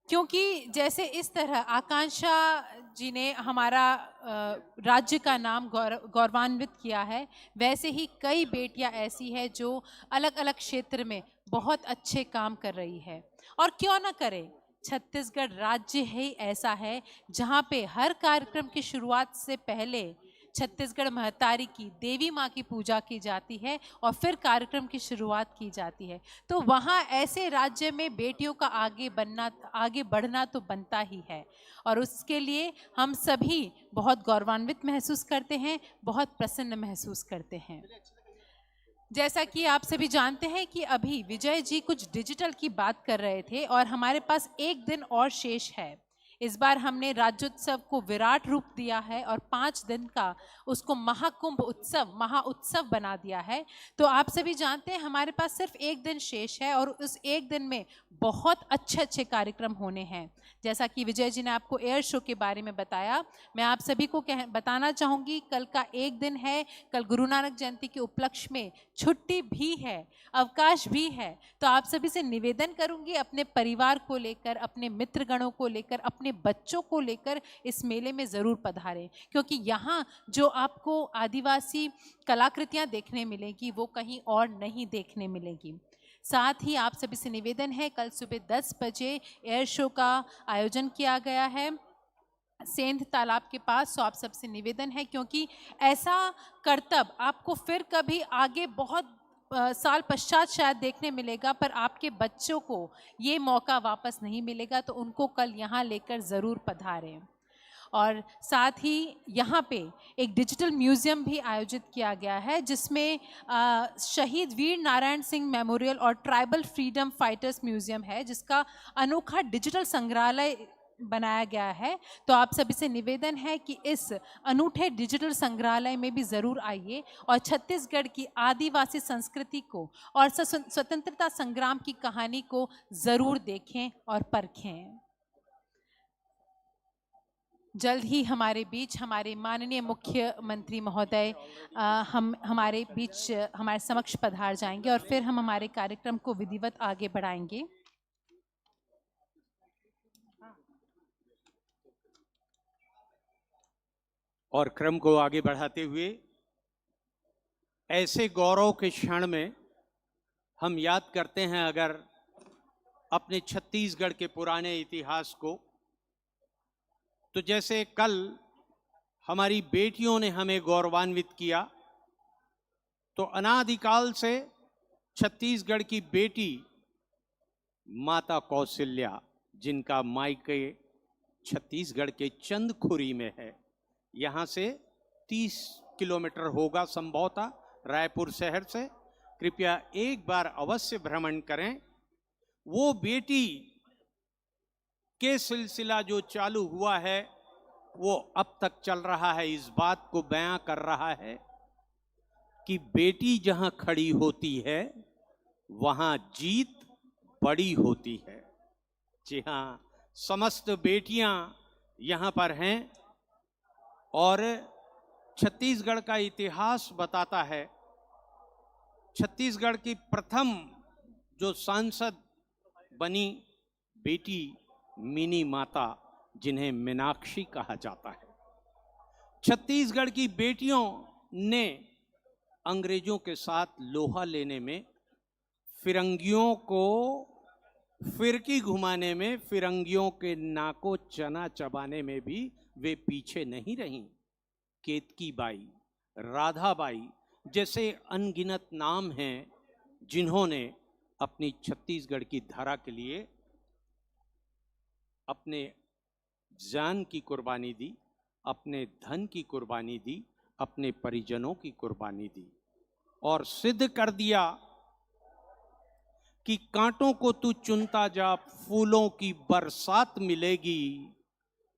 क्योंकि जैसे इस तरह आकांक्षा जी ने हमारा राज्य का नाम गौरवान्वित किया है, वैसे ही कई बेटियां ऐसी हैं जो अलग अलग क्षेत्र में बहुत अच्छे काम कर रही है। और क्यों ना करें, छत्तीसगढ़ राज्य ही ऐसा है जहां पे हर कार्यक्रम की शुरुआत से पहले छत्तीसगढ़ महतारी की, देवी माँ की पूजा की जाती है और फिर कार्यक्रम की शुरुआत की जाती है। तो वहाँ ऐसे राज्य में बेटियों का आगे बढ़ना तो बनता ही है, और उसके लिए हम सभी बहुत गौरवान्वित महसूस करते हैं, बहुत प्रसन्न महसूस करते हैं। जैसा कि आप सभी जानते हैं कि अभी विजय जी कुछ डिजिटल की बात कर रहे थे, और हमारे पास एक दिन और शेष है। इस बार हमने राज्योत्सव को विराट रूप दिया है और 5 दिन का उसको महाकुंभ उत्सव, महाउत्सव बना दिया है। तो आप सभी जानते हैं हमारे पास सिर्फ एक दिन शेष है, और उस एक दिन में बहुत अच्छे अच्छे कार्यक्रम होने हैं। जैसा कि विजय जी ने आपको एयर शो के बारे में बताया, मैं आप सभी को बताना चाहूँगी, कल का एक दिन है, कल गुरु नानक जयंती के उपलक्ष्य में छुट्टी भी है, अवकाश भी है। तो आप सभी से निवेदन करूँगी, अपने परिवार को लेकर, अपने मित्रगणों को लेकर, अपने अपने बच्चों को लेकर इस मेले में ज़रूर पधारें, क्योंकि यहाँ जो आपको आदिवासी कलाकृतियाँ देखने मिलेंगी वो कहीं और नहीं देखने मिलेंगी। साथ ही आप सभी से निवेदन है, कल सुबह 10 बजे एयर शो का आयोजन किया गया है सेंध तालाब के पास। सो आप सबसे निवेदन है, क्योंकि ऐसा करतब आपको फिर कभी आगे बहुत साल पश्चात शायद देखने मिलेगा, पर आपके बच्चों को ये मौका वापस नहीं मिलेगा, तो उनको कल यहाँ लेकर ज़रूर पधारें। और साथ ही यहाँ पे एक डिजिटल म्यूज़ियम भी आयोजित किया गया है, जिसमें शहीद वीर नारायण सिंह मेमोरियल और ट्राइबल फ्रीडम फाइटर्स म्यूज़ियम है, जिसका अनोखा डिजिटल संग्रहालय बनाया गया है। तो आप सभी से निवेदन है कि इस अनूठे डिजिटल संग्रहालय में भी ज़रूर आइए और छत्तीसगढ़ की आदिवासी संस्कृति को और स्वतंत्रता संग्राम की कहानी को ज़रूर देखें और परखें। जल्द ही हमारे बीच हमारे माननीय मुख्यमंत्री महोदय हमारे बीच हमारे समक्ष पधार जाएंगे और फिर हम हमारे कार्यक्रम को विधिवत आगे बढ़ाएंगे। और क्रम को आगे बढ़ाते हुए ऐसे गौरव के क्षण में हम याद करते हैं अगर अपने छत्तीसगढ़ के पुराने इतिहास को, तो जैसे कल हमारी बेटियों ने हमें गौरवान्वित किया, तो अनादिकाल से छत्तीसगढ़ की बेटी माता कौशल्या, जिनका मायके छत्तीसगढ़ के चंदखुरी में है, यहाँ से 30 किलोमीटर होगा संभवतः रायपुर शहर से, कृपया एक बार अवश्य भ्रमण करें। वो बेटी के सिलसिला जो चालू हुआ है वो अब तक चल रहा है, इस बात को बयां कर रहा है कि बेटी जहां खड़ी होती है वहां जीत बड़ी होती है। जी हाँ, समस्त बेटियां यहां पर हैं और छत्तीसगढ़ का इतिहास बताता है। छत्तीसगढ़ की प्रथम जो सांसद बनी बेटी मिनी माता, जिन्हें मीनाक्षी कहा जाता है। छत्तीसगढ़ की बेटियों ने अंग्रेजों के साथ लोहा लेने में, फिरंगियों को फिरकी घुमाने में, फिरंगियों के नाको चना चबाने में भी वे पीछे नहीं रहीं। केतकी बाई, राधा बाई जैसे अनगिनत नाम हैं जिन्होंने अपनी छत्तीसगढ़ की धरा के लिए अपने जान की कुर्बानी दी, अपने धन की कुर्बानी दी, अपने परिजनों की कुर्बानी दी और सिद्ध कर दिया कि कांटों को तू चुनता जा, फूलों की बरसात मिलेगी,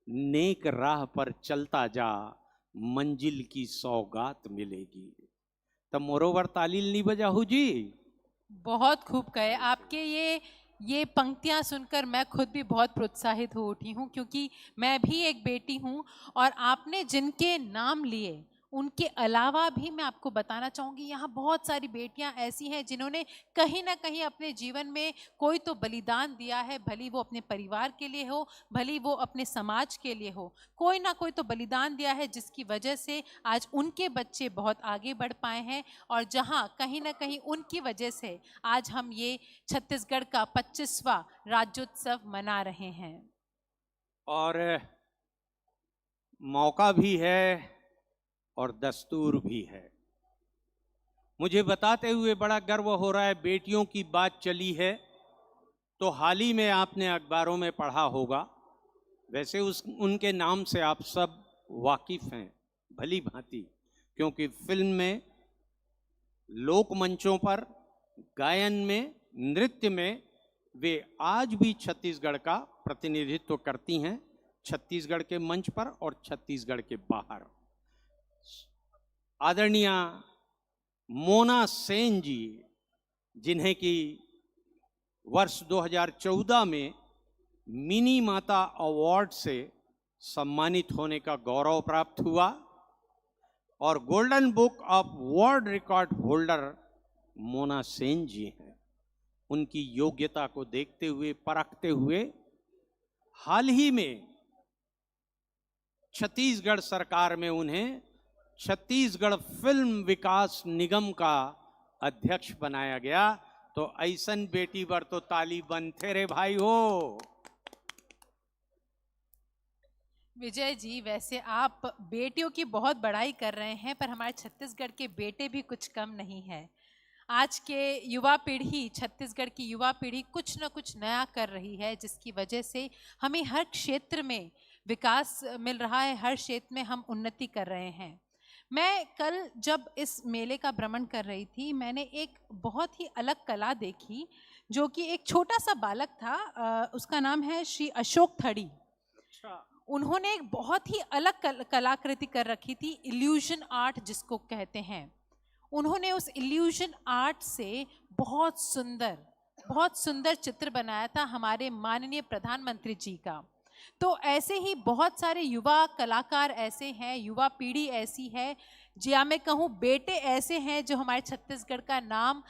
नेक राह पर चलता जा, मंजिल की सौगात मिलेगी। तब मोरोवर तालील नहीं बजाहू जी। बहुत खूब कहे। आपके ये पंक्तियां सुनकर मैं खुद भी बहुत प्रोत्साहित हो उठी हूँ, क्योंकि मैं भी एक बेटी हूँ और आपने जिनके नाम लिए उनके अलावा भी मैं आपको बताना चाहूँगी, यहाँ बहुत सारी बेटियाँ ऐसी हैं जिन्होंने कहीं ना कहीं अपने जीवन में कोई तो बलिदान दिया है, भली वो अपने परिवार के लिए हो, भली वो अपने समाज के लिए हो, कोई ना कोई तो बलिदान दिया है, जिसकी वजह से आज उनके बच्चे बहुत आगे बढ़ पाए हैं और जहाँ कहीं ना कहीं उनकी वजह से आज हम ये छत्तीसगढ़ का 25वां राज्योत्सव मना रहे हैं। और मौका भी है और दस्तूर भी है। मुझे बताते हुए बड़ा गर्व हो रहा है, बेटियों की बात चली है तो हाल ही में आपने अखबारों में पढ़ा होगा, वैसे उनके नाम से आप सब वाकिफ हैं भली भांति, क्योंकि फिल्म में, लोक मंचों पर, गायन में, नृत्य में वे आज भी छत्तीसगढ़ का प्रतिनिधित्व करती हैं, छत्तीसगढ़ के मंच पर और छत्तीसगढ़ के बाहर। आदरणीय मोना सेन जी, जिन्हें कि वर्ष 2014 में मिनी माता अवार्ड से सम्मानित होने का गौरव प्राप्त हुआ और golden book of world record holder Mona Sen ji हैं। उनकी योग्यता को देखते हुए, परखते हुए हाल ही में छत्तीसगढ़ सरकार में उन्हें छत्तीसगढ़ फिल्म विकास निगम का अध्यक्ष बनाया गया। तो ऐसन बेटी पर तो ताली बनते रे भाई हो। विजय जी, वैसे आप बेटियों की बहुत बड़ाई कर रहे हैं, पर हमारे छत्तीसगढ़ के बेटे भी कुछ कम नहीं है। आज के युवा पीढ़ी, छत्तीसगढ़ की युवा पीढ़ी कुछ न कुछ नया कर रही है, जिसकी वजह से हमें हर क्षेत्र में विकास मिल रहा है, हर क्षेत्र में हम उन्नति कर रहे हैं। मैं कल जब इस मेले का भ्रमण कर रही थी, मैंने एक बहुत ही अलग कला देखी, जो कि एक छोटा सा बालक था, उसका नाम है श्री अशोक थड़ी। उन्होंने एक बहुत ही अलग कलाकृति कर रखी थी, इल्यूजन आर्ट जिसको कहते हैं। उन्होंने उस इल्यूजन आर्ट से बहुत सुंदर चित्र बनाया था हमारे माननीय प्रधानमंत्री जी का। तो ऐसे ही बहुत सारे युवा कलाकार ऐसे हैं, युवा पीढ़ी ऐसी है, या मैं कहूँ बेटे ऐसे हैं जो हमारे छत्तीसगढ़ का नाम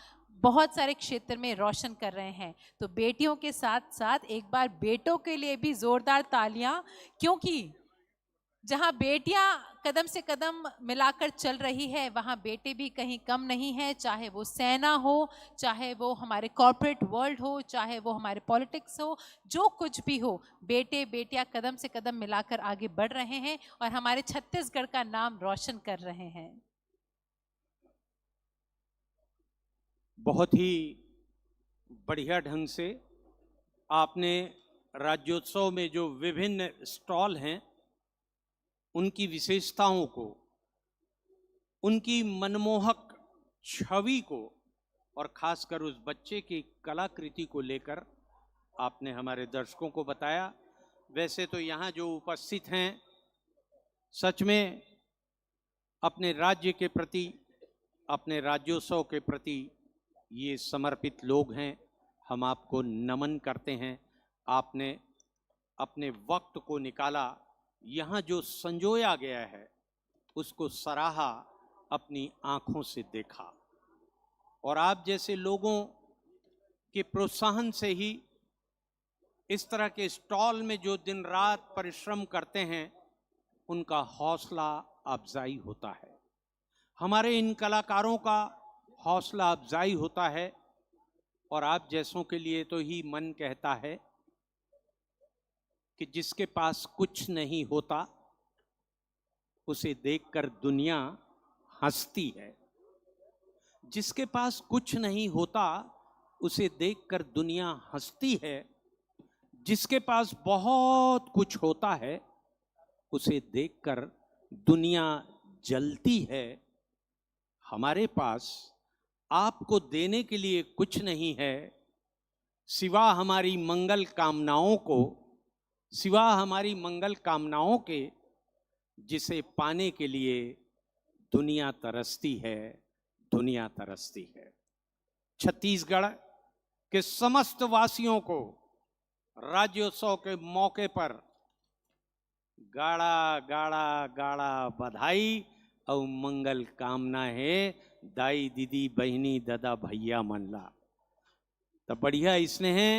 बहुत सारे क्षेत्र में रोशन कर रहे हैं। तो बेटियों के साथ साथ एक बार बेटों के लिए भी जोरदार तालियां, क्योंकि जहां बेटियां कदम से कदम मिलाकर चल रही है, वहां बेटे भी कहीं कम नहीं है। चाहे वो सेना हो, चाहे वो हमारे कॉर्पोरेट वर्ल्ड हो, चाहे वो हमारे पॉलिटिक्स हो, जो कुछ भी हो, बेटे बेटियां कदम से कदम मिलाकर आगे बढ़ रहे हैं और हमारे छत्तीसगढ़ का नाम रोशन कर रहे हैं। बहुत ही बढ़िया ढंग से आपने राज्योत्सव में जो विभिन्न स्टॉल हैं, उनकी विशेषताओं को, उनकी मनमोहक छवि को और खासकर उस बच्चे की कलाकृति को लेकर आपने हमारे दर्शकों को बताया। वैसे तो यहाँ जो उपस्थित हैं, सच में अपने राज्य के प्रति, अपने राज्योत्सव के प्रति ये समर्पित लोग हैं। हम आपको नमन करते हैं। आपने अपने वक्त को निकाला, यहाँ जो संजोया गया है उसको सराहा, अपनी आंखों से देखा, और आप जैसे लोगों के प्रोत्साहन से ही इस तरह के स्टॉल में जो दिन रात परिश्रम करते हैं, उनका हौसला अफजाई होता है। हमारे इन कलाकारों का हौसला अफजाई होता है, और आप जैसों के लिए तो ही मन कहता है कि जिसके पास कुछ नहीं होता उसे देखकर दुनिया हंसती है। जिसके पास कुछ नहीं होता उसे देखकर दुनिया हंसती है। जिसके पास बहुत कुछ होता है उसे देखकर दुनिया जलती है। हमारे पास आपको देने के लिए कुछ नहीं है, सिवा हमारी मंगल कामनाओं को, सिवा हमारी मंगल कामनाओं के, जिसे पाने के लिए दुनिया तरसती है, दुनिया तरसती है। छत्तीसगढ़ के समस्त वासियों को राज्योत्सव के मौके पर गाड़ा गाड़ा गाड़ा बधाई और मंगल कामना है। दाई दीदी बहनी दादा भैया मनला तो बढ़िया इसने हैं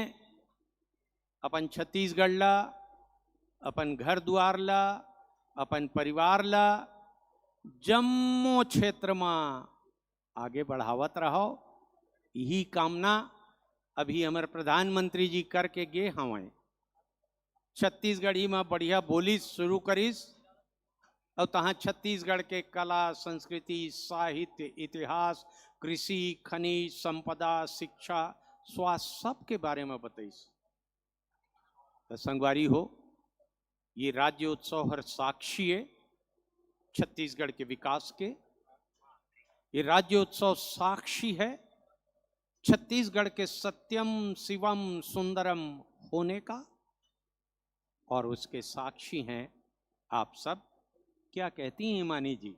अपन छत्तीसगढ़ ला, अपन घर द्वार ला, अपन परिवार ला जम्मो क्षेत्र में आगे बढ़ावत रहो। यही कामना अभी हमारे प्रधानमंत्री जी करके गे हमें छत्तीसगढ़ी में बढ़िया बोली शुरू करीस, और तहाँ छत्तीसगढ़ के कला, संस्कृति, साहित्य, इतिहास, कृषि, खनिज संपदा, शिक्षा, स्वास्थ्य सब के बारे में बताइस। तो संगवारी हो, ये राज्योत्सव हर साक्षी है छत्तीसगढ़ के विकास के। ये राज्योत्सव साक्षी है छत्तीसगढ़ के सत्यम शिवम सुंदरम होने का, और उसके साक्षी हैं आप सब। क्या कहती हैं मानी जी?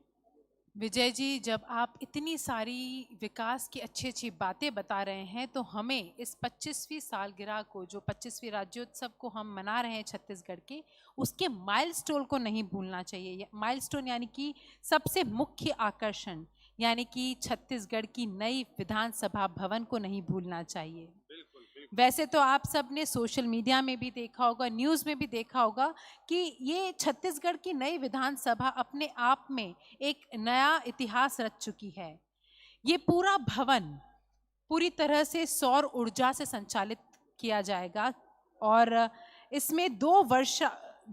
विजय जी, जब आप इतनी सारी विकास की अच्छी अच्छी बातें बता रहे हैं, तो हमें इस 25वीं सालगिरह को, जो 25वीं राज्योत्सव को हम मना रहे हैं छत्तीसगढ़ के, उसके माइलस्टोन को नहीं भूलना चाहिए। माइलस्टोन यानी कि सबसे मुख्य आकर्षण, यानी कि छत्तीसगढ़ की नई विधानसभा भवन को नहीं भूलना चाहिए। वैसे तो आप सब ने सोशल मीडिया में भी देखा होगा, न्यूज़ में भी देखा होगा कि ये छत्तीसगढ़ की नई विधानसभा अपने आप में एक नया इतिहास रच चुकी है। ये पूरा भवन पूरी तरह से सौर ऊर्जा से संचालित किया जाएगा और इसमें 2 वर्ष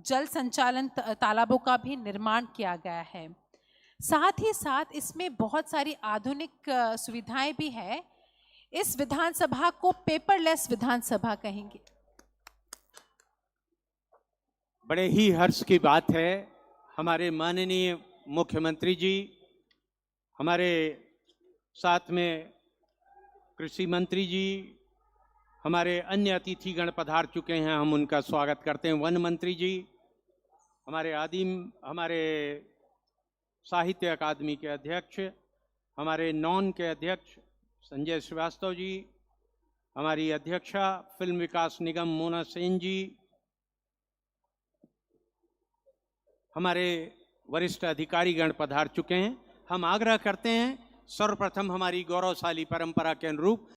जल संचालन तालाबों का भी निर्माण किया गया है। साथ ही साथ इसमें बहुत सारी आधुनिक सुविधाएं भी है। इस विधानसभा को पेपरलेस विधानसभा कहेंगे। बड़े ही हर्ष की बात है, हमारे माननीय मुख्यमंत्री जी, हमारे साथ में कृषि मंत्री जी, हमारे अन्य अतिथिगण पधार चुके हैं, हम उनका स्वागत करते हैं। वन मंत्री जी, हमारे साहित्य अकादमी के अध्यक्ष, हमारे नॉन के अध्यक्ष संजय श्रीवास्तव जी, हमारी अध्यक्षा फिल्म विकास निगम मोना सेन जी, हमारे वरिष्ठ अधिकारीगण पधार चुके हैं। हम आग्रह करते हैं सर्वप्रथम हमारी गौरवशाली परंपरा के अनुरूप